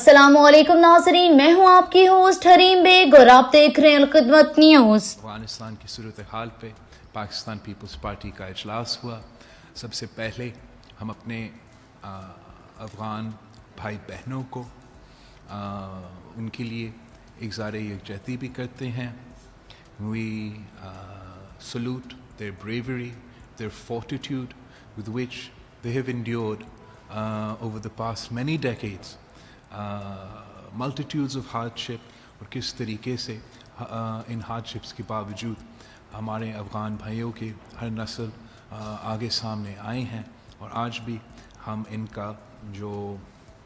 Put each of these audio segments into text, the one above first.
अस्सलाम वालेकुम नाज़रीन, मैं हूँ आपकी होस्ट हरीम बेग और आप देख रहे हैं अलखिदमत न्यूज़। अफगानिस्तान की सूरत हाल पे पाकिस्तान पीपल्स पार्टी का इजलास हुआ। सबसे पहले हम अपने अफ़गान भाई बहनों को उनके लिए इज़हार यकजहती भी करते हैं। We salute their bravery, their fortitude with which they have endured over the past many decades multitudes of hardship, और किस तरीके से इन हार्डशिप्स के बावजूद हमारे अफ़गान भाइयों के हर नस्ल आगे सामने आए हैं, और आज भी हम इनका जो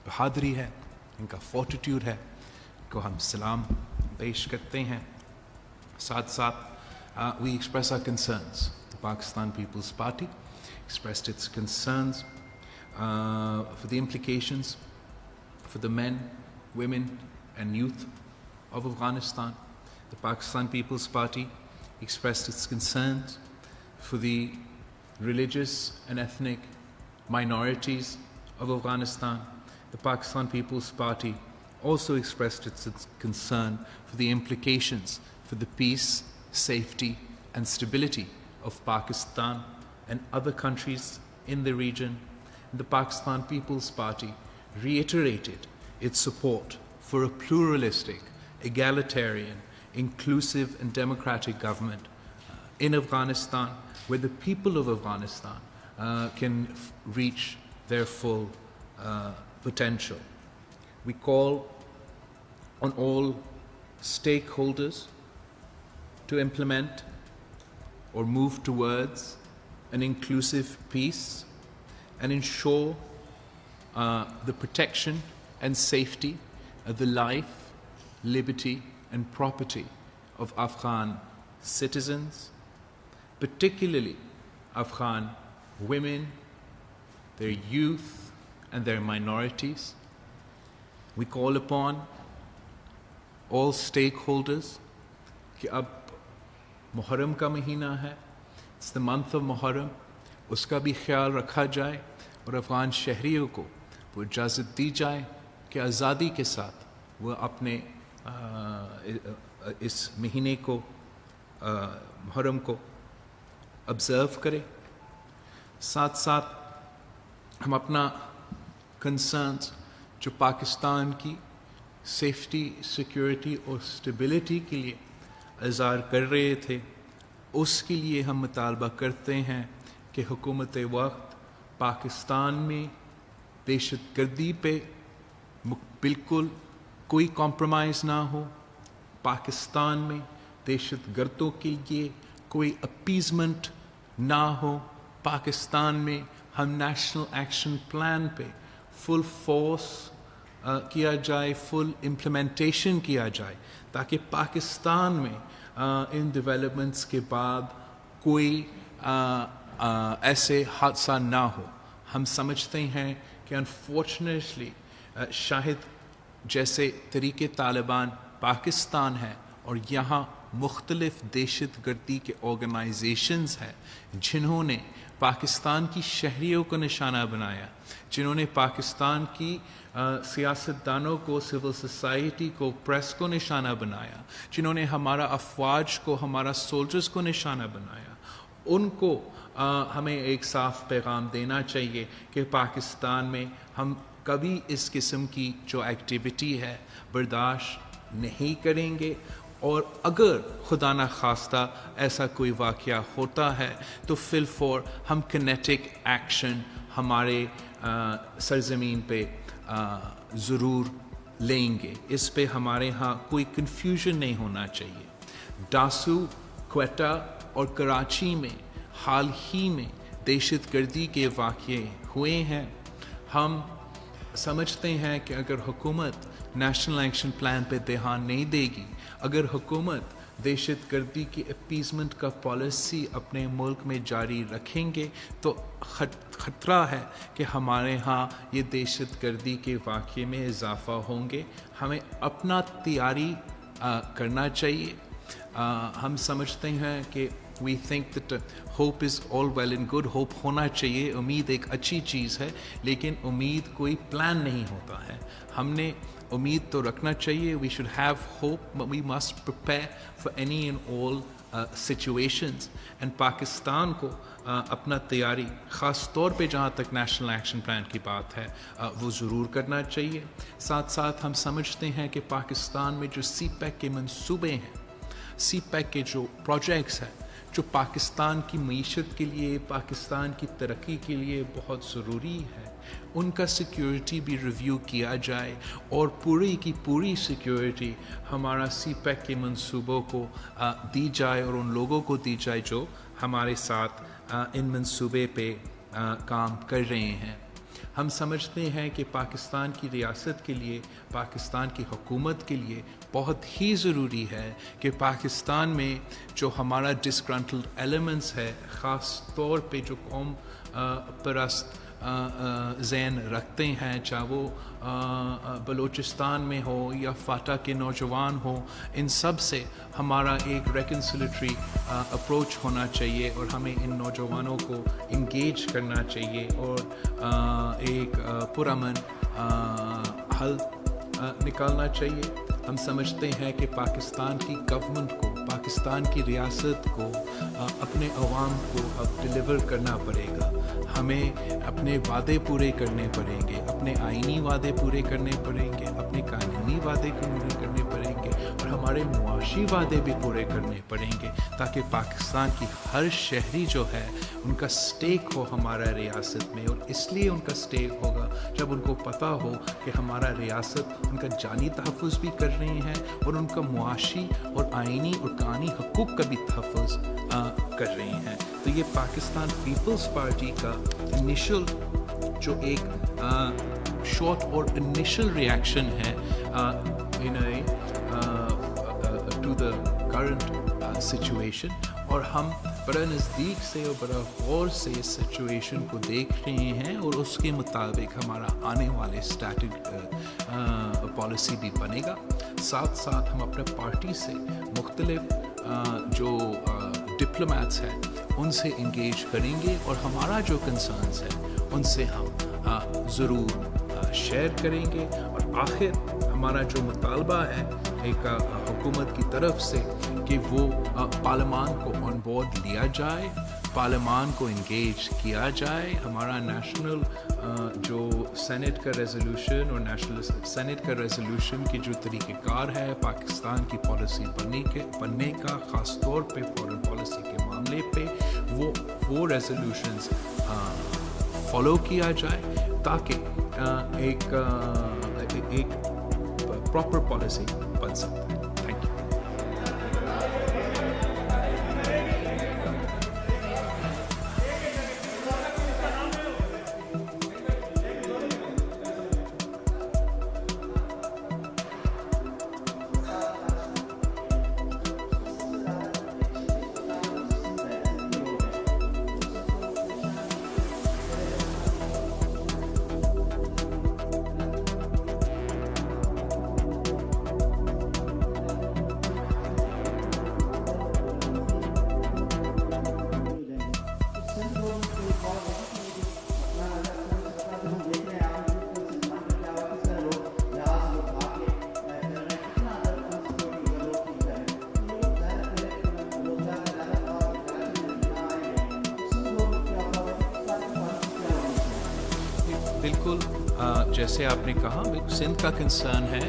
बहादुरी है, इनका फोर्टिट्यूड है, को हम सलाम पेश करते हैं। साथ साथ we express our concerns. The Pakistan People's Party expressed its concerns for the implications for the men, women and youth of Afghanistan. The Pakistan People's Party expressed its concerns for the religious and ethnic minorities of Afghanistan. The Pakistan People's Party also expressed its concern for the implications for the peace, safety and stability of Pakistan and other countries in the region. The Pakistan People's Party reiterated its support for a pluralistic, egalitarian, inclusive and democratic government in Afghanistan, where the people of Afghanistan can reach their full potential. We call on all stakeholders to implement or move towards an inclusive peace and ensure the protection and safety of the life, liberty and property of Afghan citizens, particularly Afghan women, their youth and their minorities. We call upon all stakeholders कि अब मुहर्रम का महीना है, it's the month of Muharram, उसका भी ख्याल रखा जाए और अफ़गान शहरियों को वो इजाज़त दी जाए कि आज़ादी के साथ वो अपने इस महीने को मुहर्रम को ऑब्ज़र्व करें। साथ साथ हम अपना कंसर्न्स जो पाकिस्तान की सेफ्टी, सिक्योरिटी और स्टेबिलिटी के लिए इज़हार कर रहे थे, उसके लिए हम मुतालबा करते हैं कि हुकूमत वक्त पाकिस्तान में दहशतगर्दी पे बिल्कुल कोई कॉम्प्रोमाइज़ ना हो, पाकिस्तान में दहशतगर्दों के लिए कोई अपीज़मेंट ना हो, पाकिस्तान में हम नेशनल एक्शन प्लान पे फुल फोर्स किया जाए, फुल इम्प्लीमेंटेशन किया जाए, ताकि पाकिस्तान में इन डेवलपमेंट्स के बाद कोई ऐसे हादसा ना हो। हम समझते हैं कि अनफॉर्चुनेटली शायद जैसे तरीके तालिबान पाकिस्तान है और यहाँ मुख्तलिफ दहशतगर्दी के ऑर्गेनाइजेशंस हैं जिन्होंने पाकिस्तान की शहरियों को निशाना बनाया, जिन्होंने पाकिस्तान की सियासतदानों को, सिविल सोसाइटी को, प्रेस को निशाना बनाया, जिन्होंने हमारा अफवाज को, हमारा सोल्जर्स को निशाना बनाया, उनको हमें एक साफ पैगाम देना चाहिए कि पाकिस्तान में हम कभी इस किस्म की जो एक्टिविटी है बर्दाश्त नहीं करेंगे, और अगर खुदा न खास्ता ऐसा कोई वाक़या होता है तो फिलफौर हम किनेटिक एक्शन हमारे सरज़मीन पे ज़रूर लेंगे। इस पे हमारे यहाँ कोई कन्फ्यूजन नहीं होना चाहिए। डासू, क्वेटा और कराची में हाल ही में दहशतगर्दी के वाक़ये हुए हैं। हम समझते हैं कि अगर हुकूमत नेशनल एक्शन प्लान पे ध्यान नहीं देगी, अगर हुकूमत दहशतगर्दी की अपीज़मेंट का पॉलिसी अपने मुल्क में जारी रखेंगे तो ख़तरा है कि हमारे यहाँ ये दहशतगर्दी के वाक़ये में इजाफ़ा होंगे। हमें अपना तैयारी करना चाहिए। हम समझते हैं कि We think that hope is all well and good. Hope ہونا چاہیے, امید ایک اچھی چیز ہے, لیکن امید کوئی پلان نہیں ہوتا ہے. ہم نے امید تو رکھنا چاہیے. We should have hope, but we must prepare for any and all situations. And Pakistan کو اپنا تیاری, خاص طور پہ جہاں تک نیشنل ایکشن پلان کی بات ہے, وہ ضرور کرنا چاہیے. ساتھ ساتھ ہم سمجھتے ہیں کہ پاکستان میں جو سی پیک کے منصوبے ہیں, سی پیک کے جو پروجیکٹس ہیں, جو پاکستان کی معیشت کے لیے, پاکستان کی ترقی کے لیے بہت ضروری ہے, ان کا سیکیورٹی بھی ریویو کیا جائے اور پوری کی پوری سیکیورٹی ہمارا سی پیک کے منصوبوں کو دی جائے اور ان لوگوں کو دی جائے جو ہمارے ساتھ ان منصوبے پہ کام کر رہے ہیں. ہم سمجھتے ہیں کہ پاکستان کی ریاست کے لیے, پاکستان کی حکومت کے لیے بہت ہی ضروری ہے کہ پاکستان میں جو ہمارا ڈسگرنٹلڈ ایلیمنٹس ہے, خاص طور پہ جو قوم پرست ذہن رکھتے ہیں, چاہے وہ بلوچستان میں ہو یا فاٹا کے نوجوان ہو, ان سب سے ہمارا ایک ریکنسلیٹری اپروچ ہونا چاہیے اور ہمیں ان نوجوانوں کو انگیج کرنا چاہیے اور ایک پرامن حل نکالنا چاہیے. ہم سمجھتے ہیں کہ پاکستان کی گورنمنٹ کو, پاکستان کی ریاست کو اپنے عوام کو اب ڈیلیور کرنا پڑے گا. ہمیں اپنے وعدے پورے کرنے پڑیں گے, اپنے آئینی وعدے پورے کرنے پڑیں گے, اپنے قانونی وعدے پورے کرنے پڑیں گے اور ہمارے معاشی وعدے بھی پورے کرنے پڑیں گے, تاکہ پاکستان کی ہر شہری جو ہے ان کا سٹیک ہو ہمارا ریاست میں. اور اس لیے ان کا سٹیک ہوگا جب ان کو پتہ ہو کہ ہمارا ریاست ان کا جانی تحفظ بھی کر رہے ہیں اور ان کا معاشی اور آئینی اور قانونی حقوق کا بھی تحفظ کر رہے ہیں. تو یہ پاکستان پیپلز پارٹی کا انیشل جو ایک شارٹ اور انیشل ریاکشن ہے ٹو دا کرنٹ سچویشن, اور ہم بڑا نزدیک سے اور بڑا غور سے اس سچویشن کو دیکھ رہے ہیں اور اس کے مطابق ہمارا آنے والے اسٹیٹک پالیسی بھی بنے گا. ساتھ ساتھ ہم اپنے پارٹی سے مختلف جو ڈپلومیٹس ہیں ان سے انگیج کریں گے اور ہمارا جو کنسرنس ہے ان سے ہم ضرور شیئر کریں گے. اور آخر ہمارا جو مطالبہ ہے ایک حکومت کی طرف سے کہ وہ پارلیمان کو آن بورڈ لیا جائے, پارلیمان کو انگیج کیا جائے. ہمارا نیشنل جو سینٹ کا ریزولوشن اور نیشنل سینٹ کا ریزولوشن کی جو طریقہ کار ہے پاکستان کی پالیسی بننے کا, خاص طور پہ فارن پالیسی کے معاملے پہ, وہ ریزولوشنز فالو کیا جائے تاکہ ایک پراپر پالیسی بن سکتا ہے. Thank you. بالکل جیسے آپ نے کہا, سندھ کا کنسرن ہے,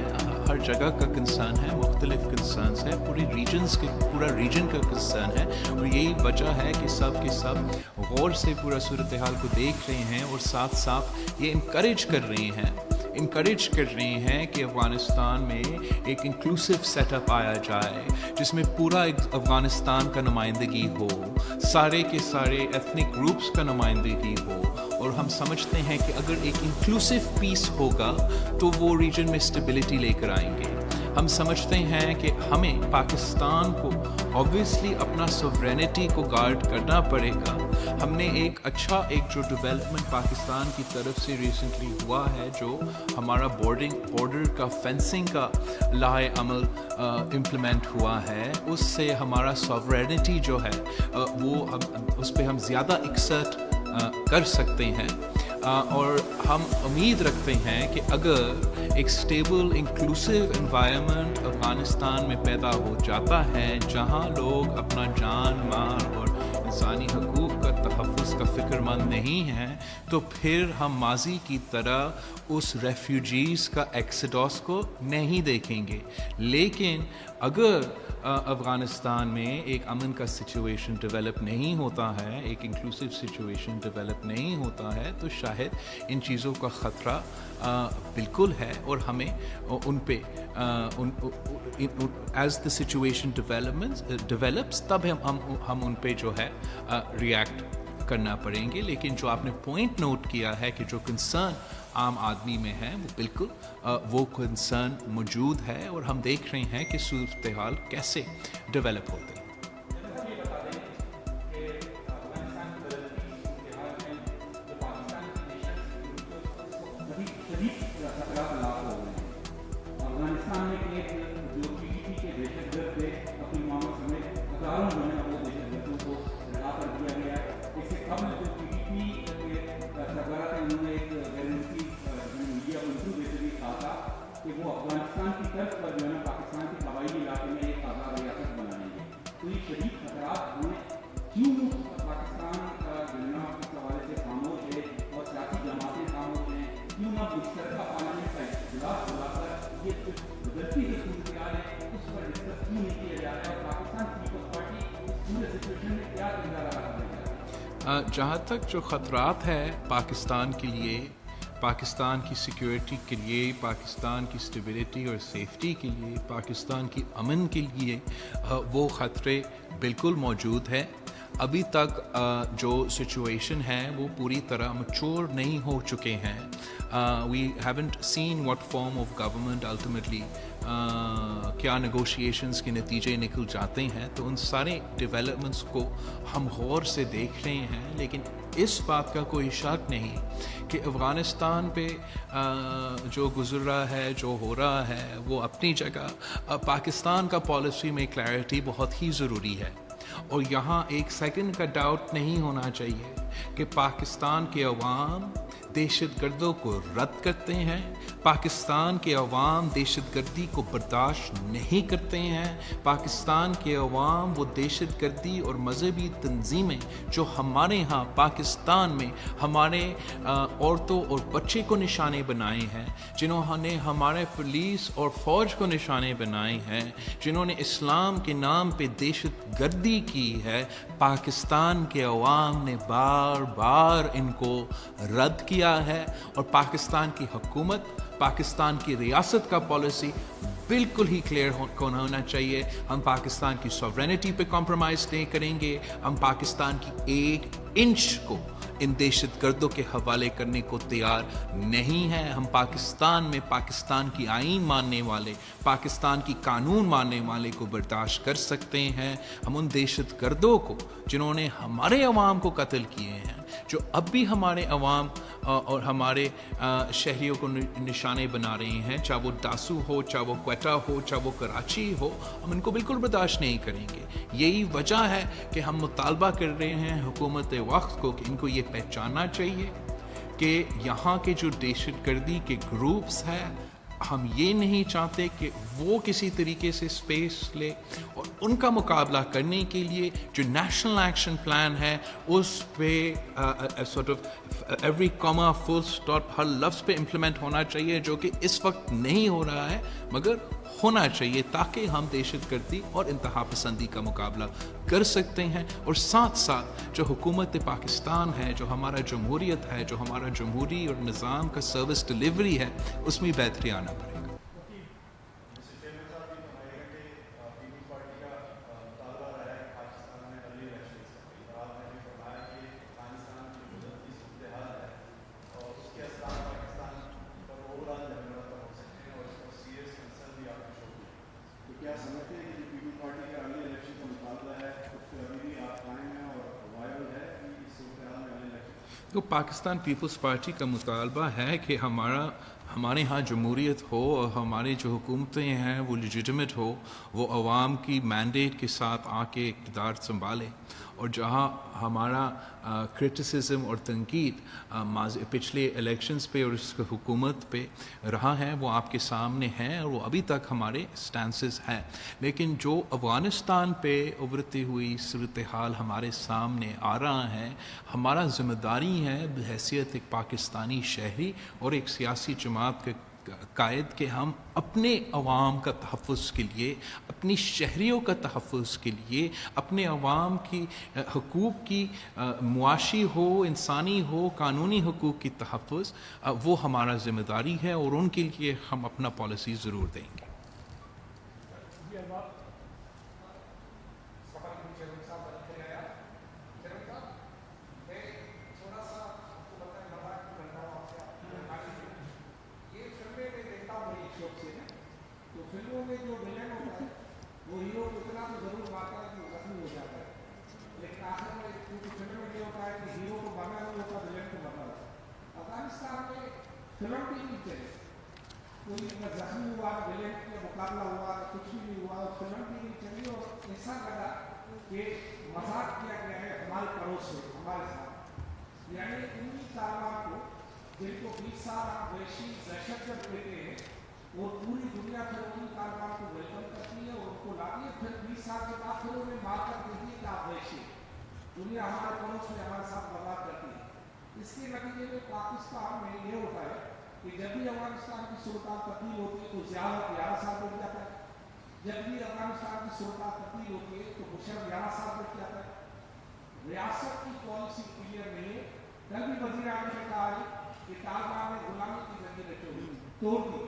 ہر جگہ کا کنسرن ہے, مختلف کنسرنس ہیں, پورا ریجن کا کنسرن ہے. اور یہی وجہ ہے کہ سب کے سب غور سے پورا صورتحال کو دیکھ رہے ہیں اور ساتھ ساتھ یہ انکریج کر رہے ہیں کہ افغانستان میں ایک انکلوسیو سیٹ اپ آیا جائے جس میں پورا افغانستان کا نمائندگی ہو, سارے کے سارے ایتھنک گروپس کا نمائندگی ہو. اور ہم سمجھتے ہیں کہ اگر ایک انکلوسیو پیس ہوگا تو وہ ریجن میں اسٹیبلٹی لے کر آئیں گے. ہم سمجھتے ہیں کہ ہمیں پاکستان کو ऑब्वियसली अपना सॉवरेनिटी को गार्ड करना पड़ेगा. हमने एक जो डेवलपमेंट पाकिस्तान की तरफ से रिसेंटली हुआ है, जो हमारा बॉर्डर का फेंसिंग का लाहे अमल इम्प्लीमेंट हुआ है, उससे हमारा सॉवरेनिटी जो है वो उस पर हम ज़्यादा एक्सर्ट कर सकते हैं. और हम उम्मीद रखते हैं कि अगर एक स्टेबल इंक्लूसिव एनवायरनमेंट अफ़गानिस्तान में पैदा हो जाता है, जहां लोग अपना जान माल और इंसानी हकूक़ का तहफ़्फ़ुज़ का फ़िक्रमंद नहीं हैं, तो फिर हम माजी की तरह उस रेफ्यूजीज़ का एक्सोडस को नहीं देखेंगे. लेकिन अगर अफ़गानिस्तान में एक अमन का सिचुएशन डेवलप नहीं होता है, एक इंक्लूसिव सिचुएशन डेवलप नहीं होता है, तो शायद इन चीज़ों का ख़तरा बिल्कुल है. और हमें उन पे एज़ द सिचुएशन डेवलप्स तब हम उन पे जो है रिएक्ट करना पड़ेंगे. लेकिन जो आपने पॉइंट नोट किया है कि जो कंसर्न आम आदमी में है, वो बिल्कुल वो कंसर्न मौजूद है, और हम देख रहे हैं कि सूरत हाल कैसे डेवलप होते हैं. کہ وہ افغانستان کی طرف پر جو ہے نا پاکستان کے قبائلی علاقے میں ایک آزاد ریاست بنائیں گے. تو یہ شدید خطرات ہیں. کیوں پاکستان جو ہے نا اس حوالے سے خاموش ہے اور سیاسی جماعتیں خاموش ہیں؟ کیوں نہ مشترکہ پارلیمنٹ کا اجلاس بلا کر یہ بدلتی جو صورتحال ہے اس پر ڈسکس کیوں نہیں کیا جا رہا ہے؟ اور پاکستان پیپلز پارٹی اس پورے سچویشن میں کیا کردار ادا کرنے جا رہا ہے؟ جہاں تک جو خطرات ہے پاکستان کے لیے، پاکستان کی سیکیورٹی کے لیے، پاکستان کی اسٹیبلٹی اور سیفٹی کے لیے، پاکستان کی امن کے لیے، وہ خطرے بالکل موجود ہے. ابھی تک جو سچویشن ہے وہ پوری طرح میچور نہیں ہو چکے ہیں. We haven't seen what form of government ultimately کیا نیگوشیشنز کے نتیجے نکل جاتے ہیں. تو ان سارے ڈیولپمنٹس کو ہم غور سے دیکھ رہے ہیں. لیکن اس بات کا کوئی شک نہیں کہ افغانستان پہ جو گزر رہا ہے، جو ہو رہا ہے، وہ اپنی جگہ پاکستان کا پالیسی میں کلیئرٹی بہت ہی ضروری ہے. اور یہاں ایک سیکنڈ کا ڈاؤٹ نہیں ہونا چاہیے کہ پاکستان کے عوام دہشت گردوں کو رد کرتے ہیں. پاکستان کے عوام دہشت گردی کو برداشت نہیں کرتے ہیں. پاکستان کے عوام وہ دہشت گردی اور مذہبی تنظیمیں جو ہمارے ہاں پاکستان میں ہمارے عورتوں اور بچے کو نشانے بنائے ہیں، جنہوں نے ہمارے پولیس اور فوج کو نشانے بنائے ہیں، جنہوں نے اسلام کے نام پہ دہشت گردی کی ہے، پاکستان کے عوام نے بار بار ان کو رد کیا ہے. اور پاکستان کی حکومت، پاکستان کی ریاست کا پالیسی بالکل ہی کلیئر ہونا چاہیے. ہم پاکستان کی سوورینٹی پہ کمپرومائز نہیں کریں گے. ہم پاکستان کی ایک انچ کو ان دہشت گردوں کے حوالے کرنے کو تیار نہیں ہیں. ہم پاکستان میں پاکستان کی آئین ماننے والے، پاکستان کی قانون ماننے والے کو برداشت کر سکتے ہیں. ہم ان دہشت گردوں کو جنہوں نے ہمارے عوام کو قتل کیے ہیں، جو اب بھی ہمارے عوام اور ہمارے شہریوں کو نشانے بنا رہے ہیں، چاہے وہ ڈاسو ہو، چاہے وہ کوئٹہ ہو، چاہے وہ کراچی ہو، ہم ان کو بالکل برداشت نہیں کریں گے. یہی وجہ ہے کہ ہم مطالبہ کر رہے ہیں حکومت وقت کو کہ ان کو یہ پہچاننا چاہیے کہ یہاں کے جو دہشت گردی کے گروپس ہیں، ہم یہ نہیں چاہتے کہ وہ کسی طریقے سے اسپیس لے. اور ان کا مقابلہ کرنے کے لیے جو نیشنل ایکشن پلان ہے، اس پہ sort of every comma full stop ہر لفظ پہ امپلیمنٹ ہونا چاہیے، جو کہ اس وقت نہیں ہو رہا ہے مگر ہونا چاہیے، تاکہ ہم دہشت گردی اور انتہا پسندی کا مقابلہ کر سکتے ہیں. اور ساتھ ساتھ جو حکومت پاکستان ہے، جو ہمارا جمہوریت ہے، جو ہمارا جمہوری اور نظام کا سروس ڈلیوری ہے، اس میں بہتری آنا پڑے گا. کیا سمجھتے ہیں کہ پیپل پارٹی کا اگلے الیکشن کا तो पाकिस्तान पीपल्स पार्टी का मुतालबा है कि हमारे यहाँ जमहूरियत हो और हमारी जो हुकूमतें हैं वो लेजिटिमेट हो, वो अवाम की मैंडेट के साथ आके इक़्तिदार संभाले, और जहाँ हमारा क्रिटिसिज्म और तनकीद पिछले इलेक्शंस पे और इस हुकूमत पे रहा है वो आपके सामने है और वो अभी तक हमारे स्टैंसेस हैं। लेकिन जो अफ़गानिस्तान पे उभरती हुई सूरत हाल हमारे सामने आ रहा है, हमारा ज़िम्मेदारी है बहैसियत एक पाकिस्तानी शहरी और एक सियासी जमात के कायद के हम अपने अवाम का तहफ़्फ़ुज़ के लिए, अपनी शहरियों का तहफ़्फ़ुज़ के लिए, अपने अवाम की हकूक़ की मुआशी हो, इंसानी हो, कानूनी हकूक़ की तहफ़्फ़ुज़, वो हमारा ज़िम्मेदारी है और उनके लिए हम अपना पॉलिसी ज़रूर देंगे। तो फिल्मों में जो विलन होता है वो हीरो को इतना तो जरूर मारता है कि वो जख्मी हो जाता है, लेकिन आखिर में क्योंकि फिल्म में क्या होता है कि हीरो को मरना नहीं होता, विलन को मरना होता है। अफगानिस्तान में फिल्म भी नहीं चले, कोई न जख्मी हुआ, न विलन का मुकाबला हुआ, न कुछ भी नहीं हुआ, और फिल्म भी नहीं चली, और ऐसा लगा कि मजाक किया गया है हमारे पड़ोस से, हमारे साथ। यानी उन्हीं तालिबान को जिनको 20 साल आप वैश्विक दहशतगर्द देते हैं और पूरी दुनिया फिर उन्हीं तालिबान को वेलकम करती है और उनको लाती है, फिर 20 साल के बाद फिर उन्हें मार कर देती है कि आप वैश्विक दुनिया हमारे पड़ोस में हमारे साथ बर्बाद करती है। इसके नतीजे में पाकिस्तान में ये होता है कि जब भी अफगानिस्तान की सूरत तब्दील होती है तो ज़्यादा 11 साल बढ़ जाता है, जब भी अफगानिस्तान की सूरत तब्दील होती है तो मुशर्रफ 11 साल बढ़ जाता है। रियासत की पॉलिसी क्लियर नहीं है। कल भी वज़ीर आज़म ने कहा है कि तालिबान ने गुलामी की जंजीरें तोड़ दी,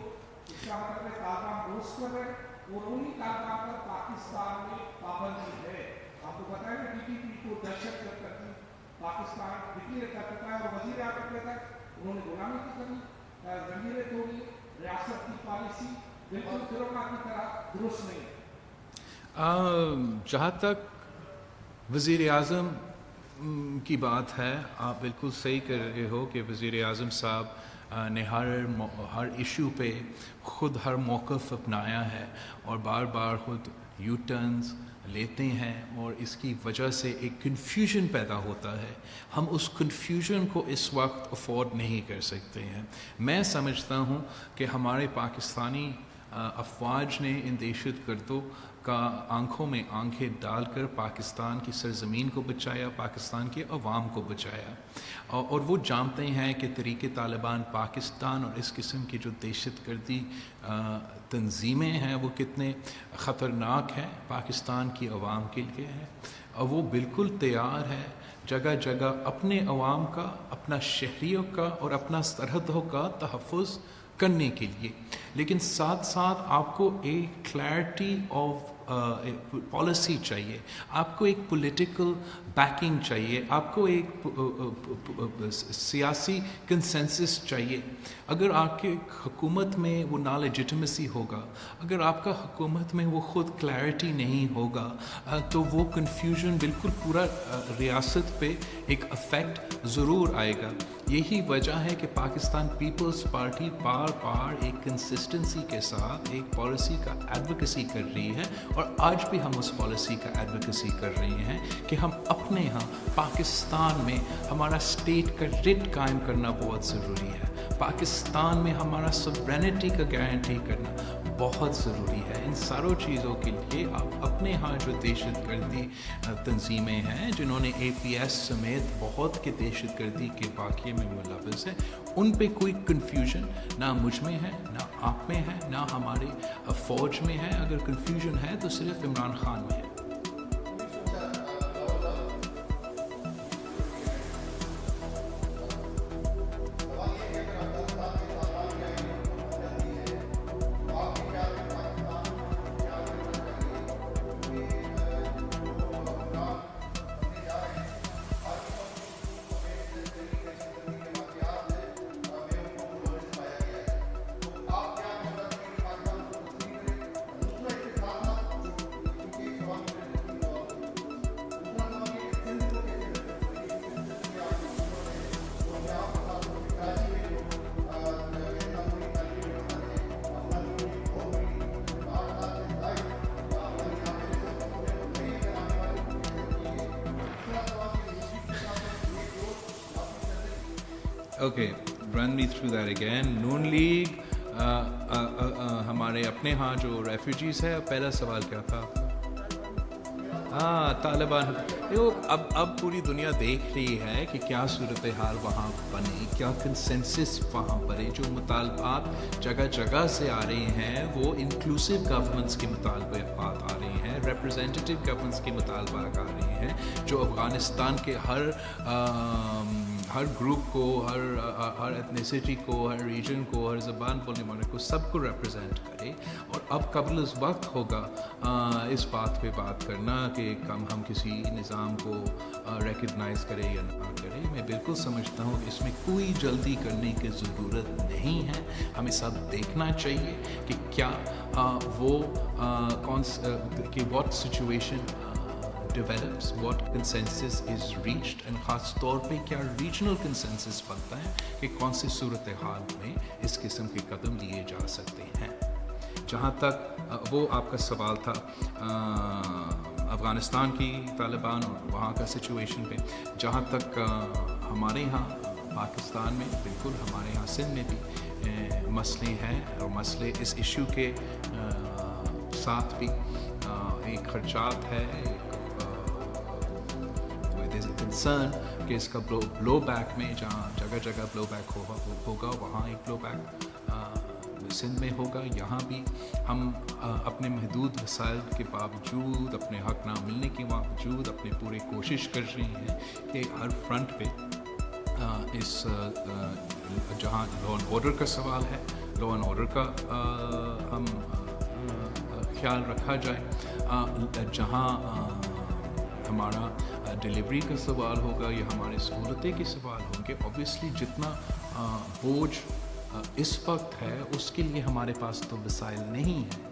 इसका मतलब है तालिबान रोज कर रहे और उन्हीं तालिबान पर पाकिस्तान में पाबंदी है। आपको पता है ना TTP को दहशतगर्द करती पाकिस्तान डिक्लेयर कर चुका है, और वज़ीर आज़म कहता है उन्होंने गुलामी की करी, जंजीरें तोड़ी, रियासत की पॉलिसी बिल्कुल फिरौना की तरह दुरुस्त नहीं है। जहाँ तक वज़ीर आज़म की बात है, आप बिल्कुल सही कर रहे हो कि वज़ीर आज़म साहब ने हर इशू पे ख़ुद हर मौक़िफ़ अपनाया है और बार बार ख़ुद यू टर्न्स लेते हैं, और इसकी वजह से एक कन्फ्यूजन पैदा होता है। हम उस कन्फ्यूजन को इस वक्त अफोर्ड नहीं कर सकते हैं। मैं समझता हूँ कि हमारे पाकिस्तानी अफवाज ने इन दहशतगर्दों का आंखों में आंखें डालकर पाकिस्तान की सरज़मीन को बचाया, पाकिस्तान के अवाम को बचाया, और वो जानते हैं कि तरीक़े तालिबान पाकिस्तान और इस किस्म की जो दहशतगर्दी तंजीमें हैं वो कितने ख़तरनाक हैं पाकिस्तान की अवाम के लिए हैं, और वो बिल्कुल तैयार है जगह जगह अपने अवाम का, अपना शहरियों का और अपना सरहदों का तहफ़्फ़ुज़ करने के लिए। लेकिन साथ साथ आपको एक क्लैरिटी ऑफ पॉलिसी चाहिए, आपको एक पॉलिटिकल बैकिंग चाहिए, आपको एक सियासी कंसेंसस चाहिए। अगर आपके हुकूमत में वो ना लेजिटिमेसी होगा, अगर आपका हुकूमत में वो ख़ुद क्लैरिटी नहीं होगा, तो वो कन्फ्यूजन बिल्कुल पूरा रियासत पे एक अफेक्ट ज़रूर आएगा। यही वजह है कि पाकिस्तान पीपल्स पार्टी बार बार एक कंसिस्टेंसी के साथ एक पॉलिसी का एडवोकेसी कर रही है, और आज भी हम उस पॉलिसी का एडवोकेसी कर रहे हैं कि हम अपने यहाँ पाकिस्तान में हमारा स्टेट का रिट कायम करना बहुत ज़रूरी है। पाकिस्तान में हमारा सॉवरेनिटी का गारंटी करना बहुत ज़रूरी है। इन सारों चीज़ों के लिए आप अपने यहाँ जो दहशतगर्दी तंजीमें हैं जिन्होंने APS समेत बहुत के दहशतगर्दी के वाक़े में मुलव्वस है, उन पे कोई कन्फ्यूजन ना मुझ में है, ना आप में है, ना हमारे फ़ौज में है। अगर कन्फ्यूजन है तो सिर्फ इमरान खान में है। Okay, run me through that again. Noon League, ہمارے اپنے ہاں جو ریفیوجیز ہے, پہلا سوال کیا تھا؟ طالبان. اب پوری دنیا دیکھ رہی ہے کہ کیا صورتحال وہاں بنے, کیا کنسنسس وہاں بنے. جو مطالبات جگہ جگہ سے آ رہے ہیں وہ انکلوسیو گورنمنٹس کے مطالبات آ رہے ہیں, ریپرزینٹیو گورنمنٹس کے مطالبات آ رہے ہیں, جو افغانستان کے ہر گروپ کو, ہر ایتھنیسٹی کو, ہر ریجن کو, ہر زبان بولنے والے کو, سب کو ریپرزینٹ کرے. اور اب قبل اس وقت ہوگا اس بات پہ بات کرنا کہ ہم کسی نظام کو ریکگنائز کرے یا نہ کرے. میں بالکل سمجھتا ہوں کہ اس میں کوئی جلدی کرنے کی ضرورت نہیں ہے. ہمیں سب دیکھنا چاہیے کہ کیا وہ کہ what situation develops, what consensus is reached, and خاص طور پہ کیا ریجنل کنسنسس بنتا ہے کہ کون سی صورتحال میں اس قسم کے قدم لیے جا سکتے ہیں. جہاں تک وہ آپ کا سوال تھا افغانستان کی طالبان اور وہاں کا سچویشن پہ, جہاں تک ہمارے یہاں پاکستان میں, بالکل ہمارے یہاں سندھ میں بھی مسئلے ہیں, اور مسئلے اس ایشو کے ساتھ بھی ایک خدشات ہے, کنسرن کہ اس کا بلو بیک میں جہاں جگہ جگہ بلو بیک ہوگا وہاں ایک بلو بیک سندھ میں ہوگا. یہاں بھی ہم اپنے محدود وسائل کے باوجود, اپنے حق نہ ملنے کے باوجود اپنے پورے کوشش کر رہے ہیں کہ ہر فرنٹ پہ اس جہاں لا اینڈ آرڈر کا سوال ہے, لا اینڈ آرڈر کا ہم خیال رکھا جائے. جہاں ہمارا ڈیلیوری کا سوال ہوگا یا ہمارے سہولتیں کے سوال ہوں گے, اوبیسلی جتنا بوجھ اس وقت ہے اس کے لیے ہمارے پاس تو وسائل نہیں ہیں.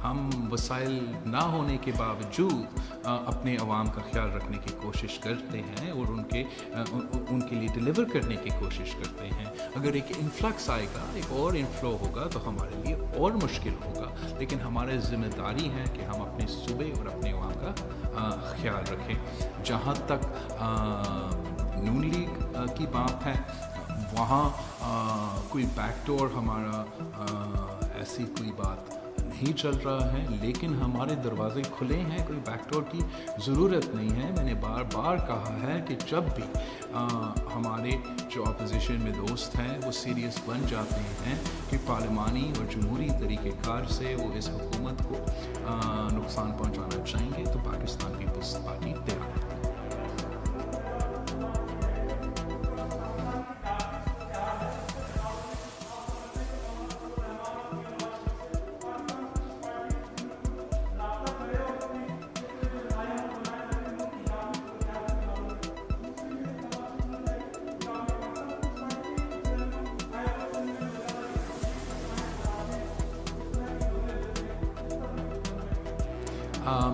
ہم وسائل نہ ہونے کے باوجود اپنے عوام کا خیال رکھنے کی کوشش کرتے ہیں اور ان کے لیے ڈیلیور کرنے کی کوشش کرتے ہیں. اگر ایک انفلکس آئے گا, ایک اور انفلو ہوگا تو ہمارے لیے اور مشکل ہوگا, لیکن ہماری ذمہ داری ہے کہ ہم اپنے صوبے اور اپنے عوام کا خیال رکھیں. جہاں تک نون لیگ کی بات ہے, وہاں کوئی بیک ڈور ہمارا ایسی کوئی بات نہیں چل رہا ہے, لیکن ہمارے دروازے کھلے ہیں, کوئی بیک ڈور کی ضرورت نہیں ہے. میں نے بار بار کہا ہے کہ جب بھی ہمارے جو اپوزیشن میں دوست ہیں وہ سیریس بن جاتے ہیں کہ پارلیمانی اور جمہوری طریقہ کار سے وہ اس حکومت کو نقصان پہنچانا چاہیں گے, تو پاکستان پیپلز پارٹی تیار ہے.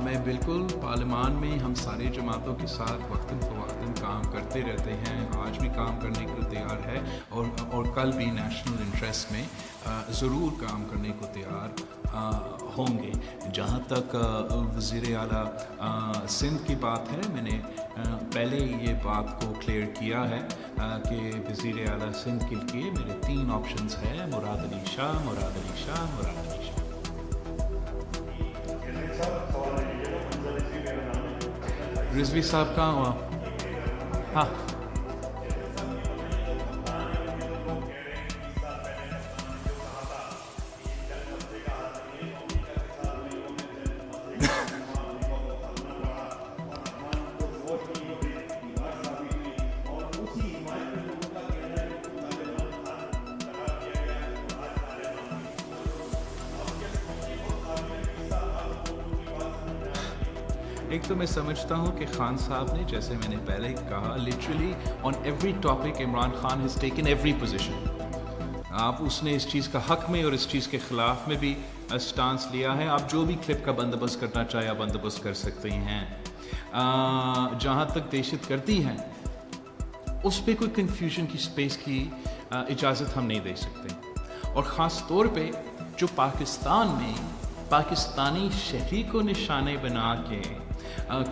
میں بالکل پارلیمان میں ہم ساری جماعتوں کے ساتھ وقتاً فوقتاً کام کرتے رہتے ہیں, آج بھی کام کرنے کو تیار ہے اور کل بھی نیشنل انٹرسٹ میں ضرور کام کرنے کو تیار ہوں گے. جہاں تک وزیر اعلیٰ سندھ کی بات ہے, میں نے پہلے یہ بات کو کلیئر کیا ہے کہ وزیر اعلیٰ سندھ کے لیے میرے 3 آپشنز ہیں, مراد علی شاہ, مراد علی شاہ, مراد علی شاہ. رضوی صاحب کہاں ہوا؟ ہاں ایک تو میں سمجھتا ہوں کہ خان صاحب نے, جیسے میں نے پہلے کہا, literally on every topic Imran Khan has taken every position. آپ اس نے اس چیز کا حق میں اور اس چیز کے خلاف میں بھی اسٹانس لیا ہے. آپ جو بھی کلپ کا بندوبست کرنا چاہے آپ بندوبست کر سکتے ہیں. جہاں تک دہشت گردی ہے اس پہ کوئی کنفیوژن کی اسپیس کی اجازت ہم نہیں دے سکتے, اور خاص طور پہ جو پاکستان میں پاکستانی شہری کو نشانے بنا کے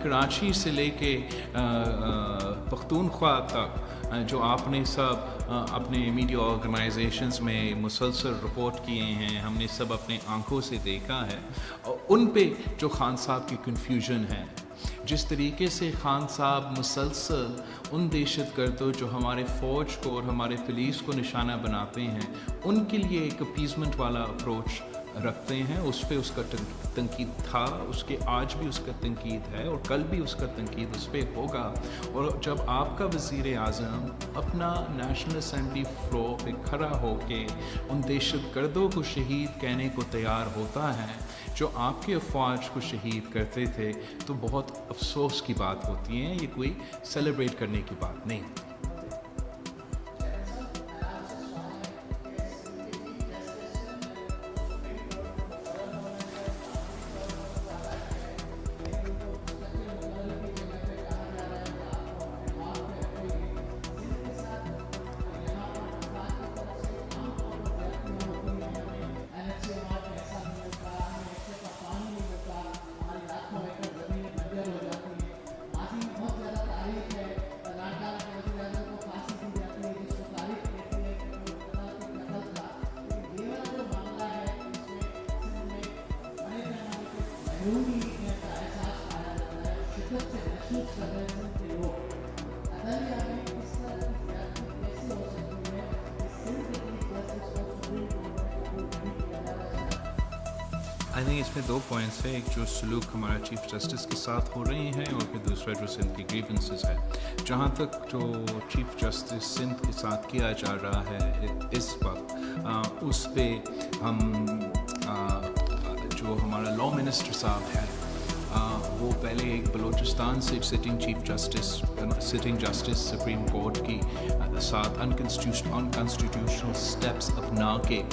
کراچی سے لے کے پختونخوا تک जो आपने सब अपने मीडिया ऑर्गेनाइजेशंस में मुसलसल रिपोर्ट किए हैं, हमने सब अपने आंखों से देखा है, और उन पे जो खान साहब की कन्फ्यूजन है, जिस तरीके से खान साहब मुसलसल उन दहशतगर्दों जो हमारे फ़ौज को और हमारे पुलिस को निशाना बनाते हैं, उनके लिए एक अपीज़मेंट वाला अप्रोच रखते हैं, उस पर उसका तनकीद था, उसके आज भी उसका तनकीद है और कल भी उसका तनकीद उस पर होगा। और जब आपका वज़ीर आज़म अपना नेशनल असम्बली फ्लोर पे खड़ा होके उन दहशतगर्दों को शहीद कहने को तैयार होता है जो आपके अफवाज को शहीद करते थे, तो बहुत अफसोस की बात होती है, ये कोई सेलिब्रेट करने की बात नहीं होती। आई थिंक इसमें 2 पॉइंट्स है, एक जो सलूक हमारा चीफ जस्टिस के साथ हो रही है और फिर दूसरा जो सिंध की ग्रीवेंसेस है। जहाँ तक जो चीफ जस्टिस सिंध के साथ किया जा रहा है इस वक्त, उस पे हम जो हमारा लॉ मिनिस्टर साहब है, वो पहले एक बलूचिस्तान से सिटिंग जस्टिस सुप्रीम कोर्ट की साथ अनकॉन्स्टिट्यूशनल स्टेप्स अपना के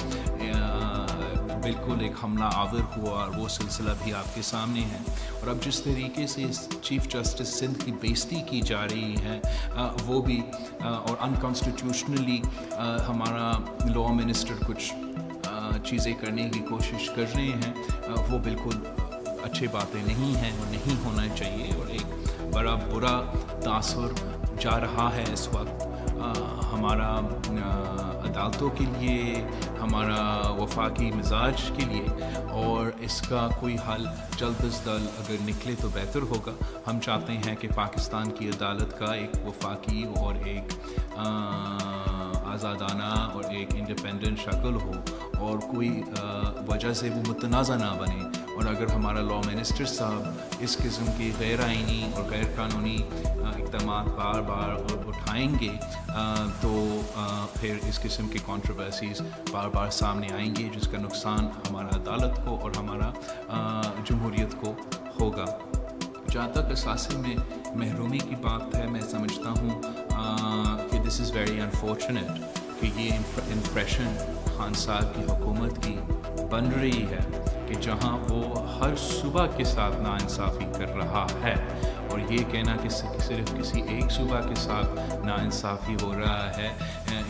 बिल्कुल एक हमला आवर हुआ, और वो सिलसिला भी आपके सामने है। और अब जिस तरीके से इस चीफ जस्टिस सिंध की बेइज्जती की जा रही है, वो भी और अनकॉन्स्टिट्यूशनली हमारा लॉ मिनिस्टर कुछ चीज़ें करने की कोशिश कर रहे हैं, वो बिल्कुल अच्छी बातें नहीं हैं और नहीं होना चाहिए, और एक बड़ा बुरा तासुर जा रहा है इस वक्त हमारा अदालतों के लिए, हमारा वफाकी मिजाज के लिए, और इसका कोई हल जल्द अज जल्द अगर निकले तो बेहतर होगा। हम चाहते हैं कि पाकिस्तान की अदालत का एक वफाकी और एक आज़ादाना और एक इंडिपेंडेंट शक्ल हो, और कोई वजह से वो मुतनाज़ा ना बने। और अगर हमारा लॉ मिनिस्टर साहब इस किस्म की गैर आइनी और गैर कानूनी इक़दाम बार बार उठाएंगे, तो फिर इस किस्म की कंट्रोवर्सीज़ बार बार सामने आएंगी, जिसका नुकसान हमारा अदालत को और हमारा जमहूरियत को होगा। जहाँ तक असासे में महरूमी की बात है, मैं समझता हूँ कि दिस इज़ वेरी अनफॉर्चुनेट कि ये इम्प्रेशन खान साहब की हुकूमत की बन रही है कि जहाँ वो हर सूबा के साथ नाइंसाफ़ी कर रहा है, और ये कहना कि सिर्फ किसी एक सूबा के साथ नाइंसाफ़ी हो रहा है,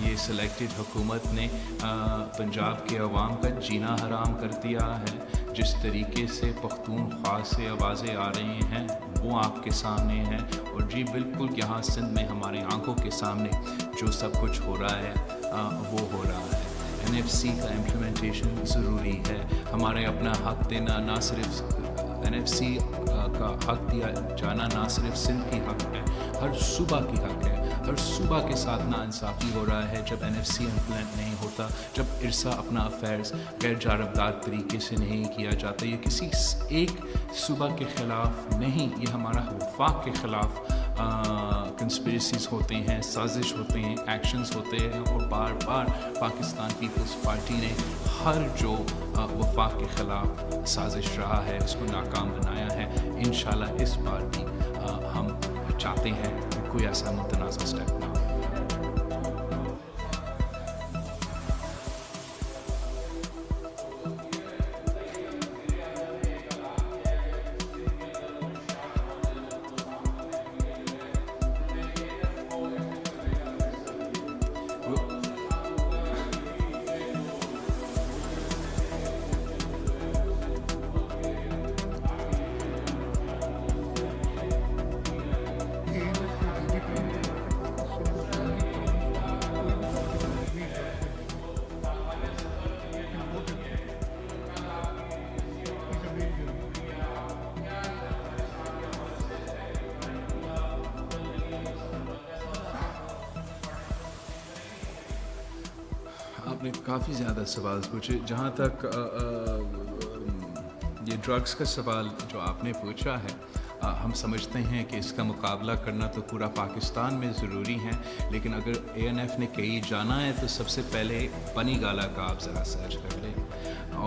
ये सिलेक्टेड हुकूमत ने पंजाब के अवाम का जीना हराम कर दिया है। जिस तरीके से पख्तूनख्वा से आवाज़ें आ रही हैं वो आपके सामने हैं, और जी बिल्कुल यहाँ सिंध में हमारे आंखों के सामने जो सब कुछ हो रहा है वो हो रहा है। NFC का इम्प्लीमेंटेशन ज़रूरी है, हमारे अपना हक देना, ना सिर्फ NFC का हक दिया जाना ना सिर्फ सिंध की हक है, हर सूबा की हक है। हर सूबा के साथ नाइंसाफ़ी हो रहा है जब NFC इम्प्लीमेंट नहीं होता, जब इरसा अपना अफेयर्स गैर जानबदार तरीके से नहीं किया जाता। ये किसी एक सूबा के ख़िलाफ़ नहीं, ये हमारा वफाक के ख़िलाफ़ कंस्पिरेसीज़ होते हैं, साजिश होते हैं, एक्शंस होते हैं, और बार बार पाकिस्तान पीपल्स पार्टी ने हर जो वफाक के ख़िलाफ़ साजिश रहा है उसको नाकाम बनाया है। इंशाल्लाह इस बार भी हम चाहते हैं कि कोई ऐसा मुतनाज़ा स्टेप ना हो। आपने काफ़ी ज़्यादा सवाल पूछे. जहाँ तक ये ड्रग्स का सवाल जो आपने पूछा है, हम समझते हैं कि इसका मुकाबला करना तो पूरा पाकिस्तान में ज़रूरी है, लेकिन अगर ANF ने कहीं जाना है तो सबसे पहले बनी गाला का आप ज़रा सर्च कर लें,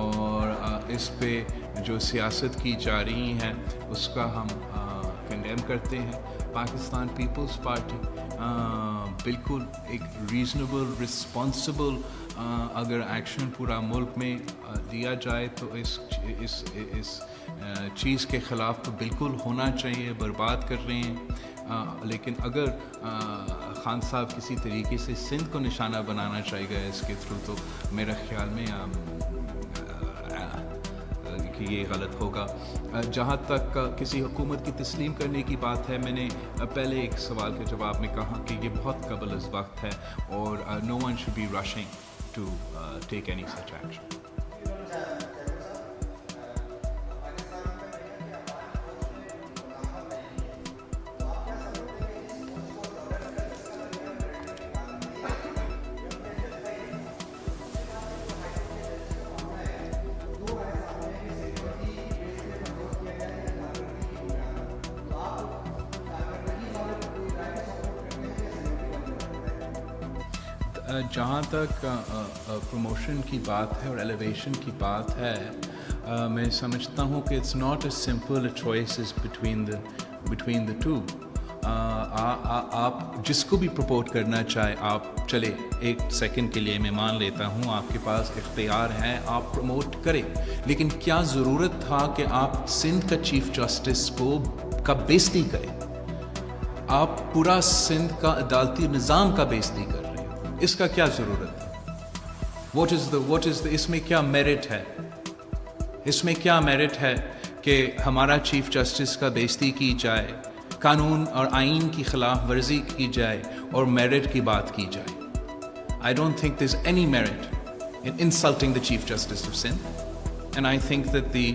और इस पे जो सियासत की जा रही है उसका हम कंडेम करते हैं. पाकिस्तान पीपल्स पार्टी बिल्कुल एक रीज़नेबल रिस्पॉन्सिबल अगर एक्शन पूरा मुल्क में लिया जाए तो इस चीज़ के ख़िलाफ़ तो बिल्कुल होना चाहिए. बर्बाद कर रहे हैं, लेकिन अगर खान साहब किसी तरीके से सिंध को निशाना बनाना चाहिए इसके थ्रू, तो मेरे ख़्याल में कि ये गलत होगा. जहाँ तक किसी हुकूमत की तस्लीम करने की बात है, मैंने पहले एक सवाल के जवाब में कहा कि ये बहुत कबल इस वक्त है और no one should be rushing to take any such action. जहाँ तक प्रमोशन की बात है और एलिवेशन की बात है, मैं समझता हूँ कि it's not a simple choice is between the two. आप जिसको भी प्रपोट करना चाहे, आप चले एक सेकंड के लिए मैं मान लेता हूँ आपके पास इख्तियार है, आप प्रमोट करें, लेकिन क्या ज़रूरत था कि आप सिंध का चीफ जस्टिस का बेइज्जती करें? आप पूरा सिंध का अदालती निज़ाम का बेइज्जती कर रहे हैं, इसका क्या ज़रूरत है? What is the इसमें क्या मेरिट है? इसमें क्या मेरिट है कि हमारा चीफ जस्टिस का बेइज्जती की जाए, कानून और आइन की खिलाफ वर्जी की जाए और मेरिट की बात की जाए? I don't think there's any merit in insulting the Chief Justice of Sindh, and I think that the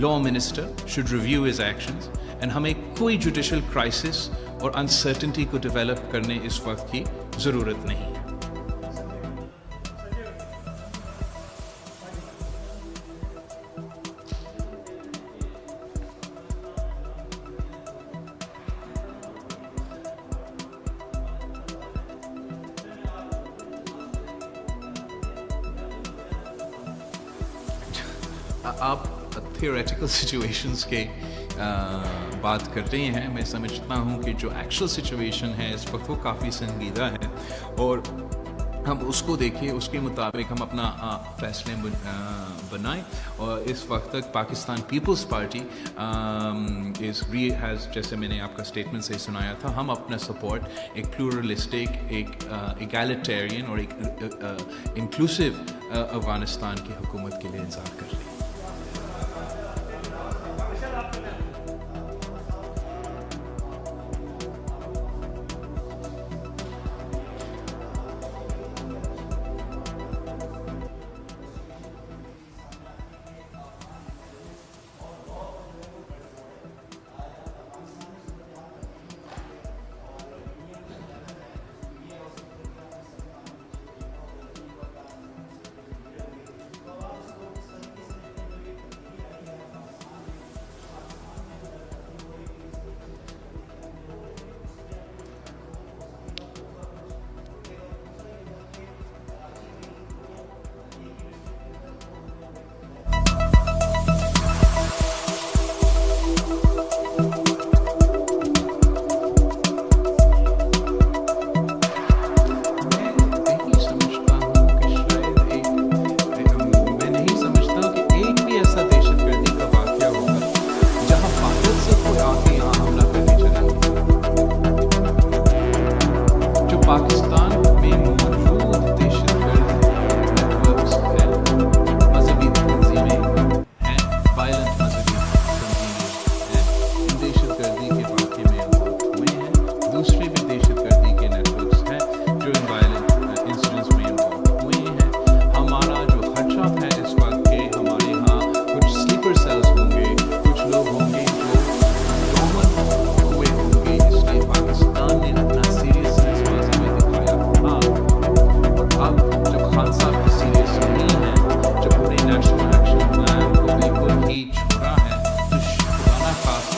law minister should review his actions, and हमें कोई judicial crisis और uncertainty को develop करने इस वक्त की ज़रूरत नहीं है. आप थियोरेटिकल सिचुएशंस के बात कर रहे हैं. मैं समझता हूँ कि जो एक्चुअल सिचुएशन है इस वक्त वो काफ़ी संजीदा है, और हम उसको देखें, उसके मुताबिक हम अपना फैसले बनाएं. और इस वक्त तक पाकिस्तान पीपल्स पार्टी हैज़, जैसे मैंने आपका स्टेटमेंट से सुनाया था, हम अपना सपोर्ट एक प्लूरलिस्टिक, एक इगैलिटेरियन और एक इंक्लूसिव अफ़गानिस्तान की हुकूमत के लिए इंतज़ार कर रहे हैं.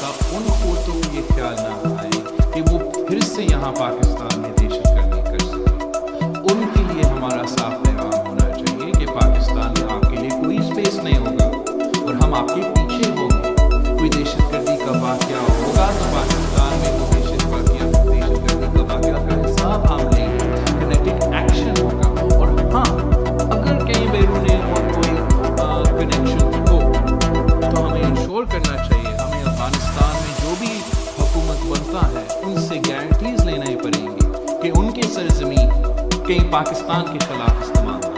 کا ان قوتوں کو یہ خیال نہ آئے کہ وہ پھر سے یہاں پاکستان میں دہشت گردی کر سکے. ان کے لیے ہمارا صاف پیغام ہونا چاہیے کہ پاکستان میں آپ کے لیے کوئی اسپیس نہیں ہوگا اور ہم آپ کے پیچھے ہوں گے. کوئی دہشت گردی کا واقعہ ہوگا تو پاکستان میں وہ دہشت گردی کا واقعہ کا حساب ہم لیں گے. کنیکٹڈ ایکشن ہوگا. اور ہاں اگر کہیں بیرون اور کوئی کنیکشن ہو تو ہمیں انشور کرنا چاہیے, ہمیں افغانستان میں جو بھی حکومت بنتا ہے ان سے گارنٹیز لینا ہی پڑیں گی کہ ان کی سرزمین کہیں پاکستان کے خلاف استعمال